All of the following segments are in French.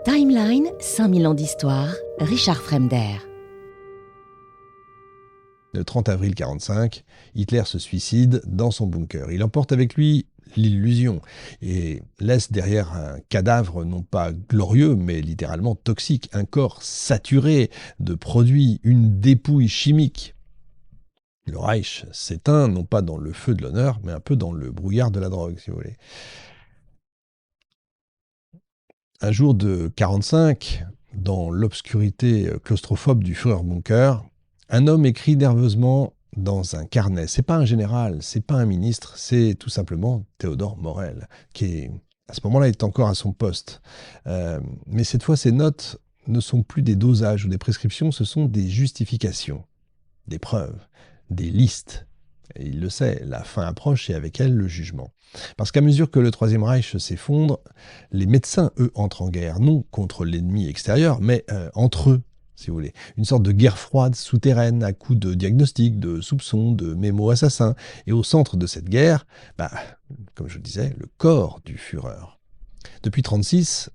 Timeline, 5000 ans d'histoire, Richard Fremder. Le 30 avril 1945, Hitler se suicide dans son bunker. Il emporte avec lui l'illusion et laisse derrière un cadavre non pas glorieux, mais littéralement toxique, un corps saturé de produits, une dépouille chimique. Le Reich s'éteint non pas dans le feu de l'honneur, mais un peu dans le brouillard de la drogue, si vous voulez. Un jour de 1945, dans l'obscurité claustrophobe du Führerbunker, un homme écrit nerveusement dans un carnet. C'est pas un général, c'est pas un ministre, c'est tout simplement Théodore Morel, qui à ce moment-là est encore à son poste. Mais cette fois, ses notes ne sont plus des dosages ou des prescriptions, ce sont des justifications, des preuves, des listes. Et il le sait, la fin approche et avec elle le jugement. Parce qu'à mesure que le Troisième Reich s'effondre, les médecins, eux, entrent en guerre, non contre l'ennemi extérieur, mais entre eux, si vous voulez. Une sorte de guerre froide, souterraine, à coups de diagnostics, de soupçons, de mémos assassins. Et au centre de cette guerre, comme je le disais, le corps du Führer. Depuis 1936,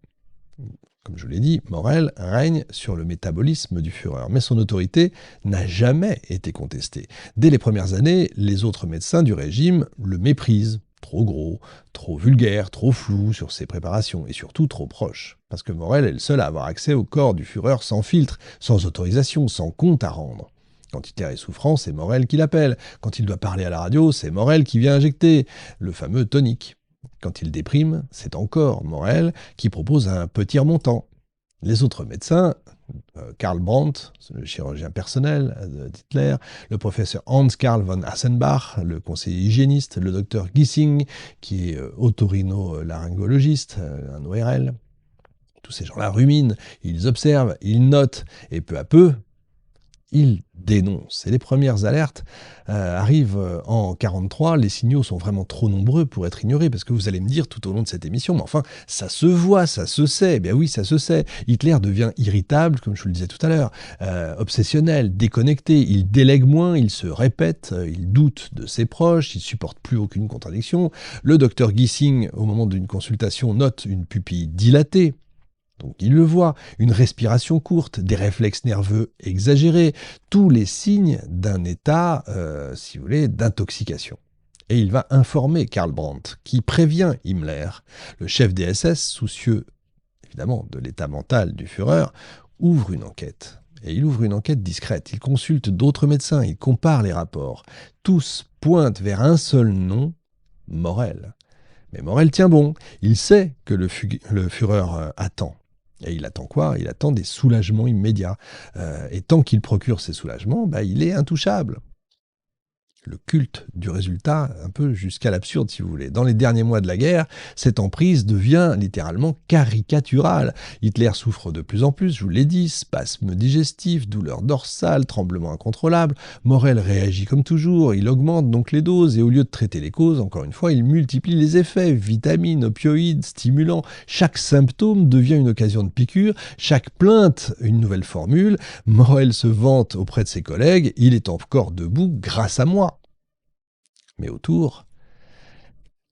comme je vous l'ai dit, Morel règne sur le métabolisme du Führer, mais son autorité n'a jamais été contestée. Dès les premières années, les autres médecins du régime le méprisent. Trop gros, trop vulgaire, trop flou sur ses préparations, et surtout trop proche. Parce que Morel est le seul à avoir accès au corps du Führer sans filtre, sans autorisation, sans compte à rendre. Quand Hitler est souffrant, c'est Morel qui l'appelle. Quand il doit parler à la radio, c'est Morel qui vient injecter le fameux tonique. Quand il déprime, c'est encore Morel qui propose un petit remontant. Les autres médecins, Karl Brandt, le chirurgien personnel d'Hitler, le professeur Hans-Karl von Assenbach, le conseiller hygiéniste, le docteur Gissing, qui est otorhinolaryngologiste, un ORL. Tous ces gens-là ruminent, ils observent, ils notent, et peu à peu, ils dénoncent. Et les premières alertes arrivent en 1943. Les signaux sont vraiment trop nombreux pour être ignorés, parce que vous allez me dire tout au long de cette émission, mais enfin, ça se voit, ça se sait. Eh bien oui, ça se sait. Hitler devient irritable, comme je vous le disais tout à l'heure, obsessionnel, déconnecté. Il délègue moins, il se répète, il doute de ses proches, il supporte plus aucune contradiction. Le docteur Gissing, au moment d'une consultation, note une pupille dilatée. Donc il le voit, une respiration courte, des réflexes nerveux exagérés, tous les signes d'un état, si vous voulez, d'intoxication. Et il va informer Karl Brandt, qui prévient Himmler. Le chef des SS, soucieux évidemment de l'état mental du Führer, ouvre une enquête. Et il ouvre une enquête discrète, il consulte d'autres médecins, il compare les rapports. Tous pointent vers un seul nom, Morel. Mais Morel tient bon, il sait que le Führer attend. Et il attend quoi? Il attend des soulagements immédiats. Et tant qu'il procure ces soulagements, il est intouchable. Le culte du résultat, un peu jusqu'à l'absurde si vous voulez. Dans les derniers mois de la guerre, cette emprise devient littéralement caricaturale. Hitler souffre de plus en plus, je vous l'ai dit, spasmes digestifs, douleurs dorsales, tremblements incontrôlables. Morel réagit comme toujours, il augmente donc les doses et au lieu de traiter les causes, encore une fois, il multiplie les effets, vitamines, opioïdes, stimulants. Chaque symptôme devient une occasion de piqûre, chaque plainte une nouvelle formule. Morel se vante auprès de ses collègues, il est encore debout grâce à moi. Mais autour,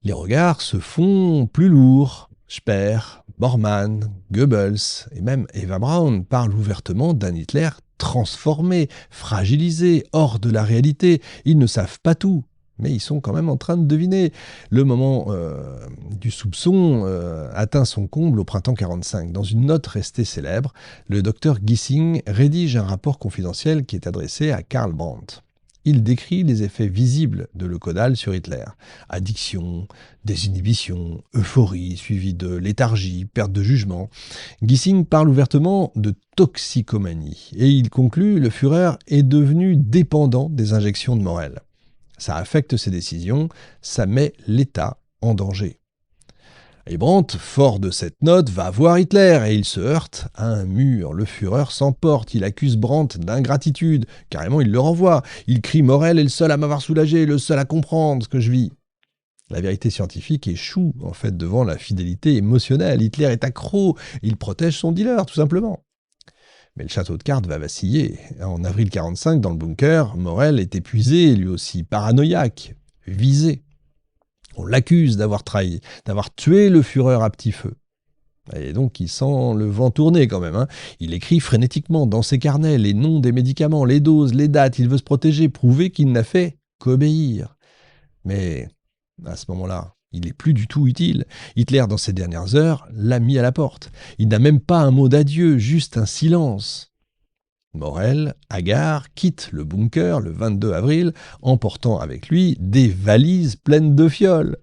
les regards se font plus lourds. Speer, Bormann, Goebbels et même Eva Braun parlent ouvertement d'un Hitler transformé, fragilisé, hors de la réalité. Ils ne savent pas tout, mais ils sont quand même en train de deviner. Le moment du soupçon atteint son comble au printemps 1945. Dans une note restée célèbre, le docteur Gissing rédige un rapport confidentiel qui est adressé à Karl Brandt. Il décrit les effets visibles de l'Eukodal sur Hitler. Addiction, désinhibition, euphorie, suivie de léthargie, perte de jugement. Gissing parle ouvertement de toxicomanie. Et il conclut, le Führer est devenu dépendant des injections de Morel. Ça affecte ses décisions, ça met l'État en danger. Et Brandt, fort de cette note, va voir Hitler et il se heurte à un mur. Le Führer s'emporte, il accuse Brandt d'ingratitude. Carrément, il le renvoie. Il crie « Morel est le seul à m'avoir soulagé, le seul à comprendre ce que je vis ». La vérité scientifique échoue, en fait, devant la fidélité émotionnelle. Hitler est accro, il protège son dealer, tout simplement. Mais le château de cartes va vaciller. En avril 1945, dans le bunker, Morel est épuisé, lui aussi paranoïaque, visé. On l'accuse d'avoir trahi, d'avoir tué le Führer à petit feu. Et donc il sent le vent tourner quand même, hein. Il écrit frénétiquement dans ses carnets les noms des médicaments, les doses, les dates, il veut se protéger, prouver qu'il n'a fait qu'obéir. Mais à ce moment-là, il n'est plus du tout utile. Hitler, dans ses dernières heures, l'a mis à la porte. Il n'a même pas un mot d'adieu, juste un silence. Morel, hagard, quitte le bunker le 22 avril, emportant avec lui des valises pleines de fioles.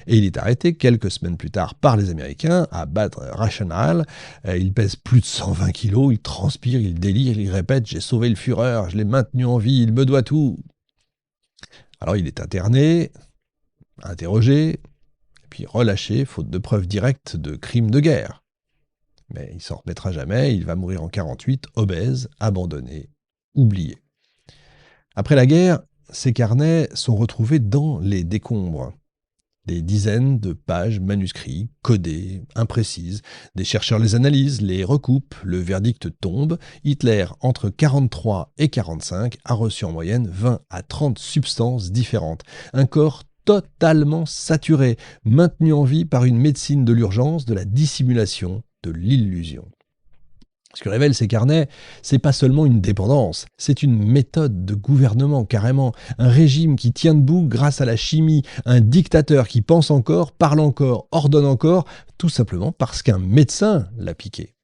Et il est arrêté quelques semaines plus tard par les Américains à Bad Reichenhall. Il pèse plus de 120 kilos, il transpire, il délire, il répète « J'ai sauvé le Führer, je l'ai maintenu en vie, il me doit tout ». Alors il est interné, interrogé, puis relâché, faute de preuves directes de crimes de guerre. Mais il s'en remettra jamais, il va mourir en 1948, obèse, abandonné, oublié. Après la guerre, ses carnets sont retrouvés dans les décombres. Des dizaines de pages manuscrits, codées, imprécises. Des chercheurs les analysent, les recoupent, le verdict tombe. Hitler, entre 1943 et 1945, a reçu en moyenne 20 à 30 substances différentes. Un corps totalement saturé, maintenu en vie par une médecine de l'urgence, de la dissimulation, de l'illusion. Ce que révèlent ces carnets, c'est pas seulement une dépendance, c'est une méthode de gouvernement carrément, un régime qui tient debout grâce à la chimie, un dictateur qui pense encore, parle encore, ordonne encore, tout simplement parce qu'un médecin l'a piqué.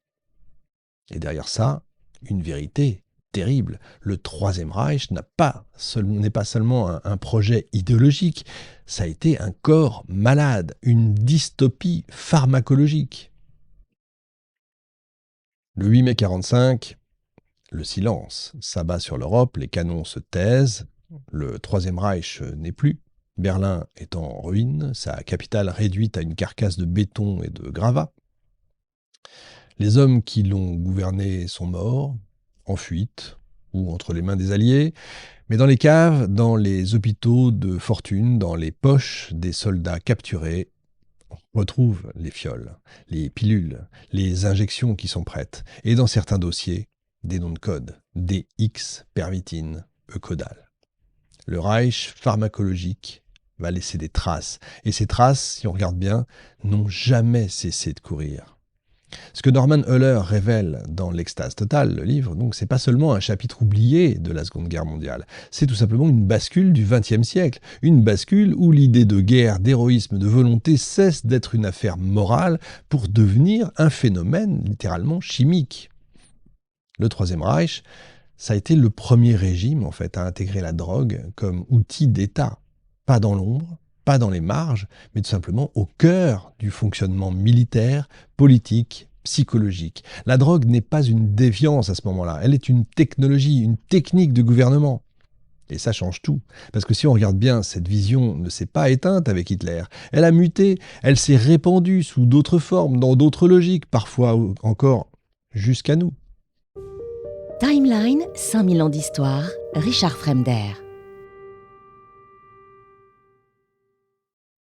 Et derrière ça, une vérité terrible. Le Troisième Reich n'est pas seulement un projet idéologique, ça a été un corps malade, une dystopie pharmacologique. Le 8 mai 1945, le silence s'abat sur l'Europe, les canons se taisent, le Troisième Reich n'est plus, Berlin est en ruine, sa capitale réduite à une carcasse de béton et de gravats. Les hommes qui l'ont gouverné sont morts, en fuite ou entre les mains des Alliés, mais dans les caves, dans les hôpitaux de fortune, dans les poches des soldats capturés, on retrouve les fioles, les pilules, les injections qui sont prêtes, et dans certains dossiers, des noms de code, DX, pervitine, Eucodal. Le Reich pharmacologique va laisser des traces, et ces traces, si on regarde bien, n'ont jamais cessé de courir. Ce que Norman Euler révèle dans L'Extase totale, le livre, donc, c'est pas seulement un chapitre oublié de la Seconde Guerre mondiale, c'est tout simplement une bascule du XXe siècle, une bascule où l'idée de guerre, d'héroïsme, de volonté cesse d'être une affaire morale pour devenir un phénomène littéralement chimique. Le Troisième Reich, ça a été le premier régime en fait à intégrer la drogue comme outil d'État, pas dans l'ombre, pas dans les marges, mais tout simplement au cœur du fonctionnement militaire, politique, psychologique. La drogue n'est pas une déviance à ce moment-là, elle est une technologie, une technique de gouvernement. Et ça change tout, parce que si on regarde bien, cette vision ne s'est pas éteinte avec Hitler. Elle a muté, elle s'est répandue sous d'autres formes, dans d'autres logiques, parfois encore jusqu'à nous. Timeline, 5000 ans d'histoire, Richard Fremder.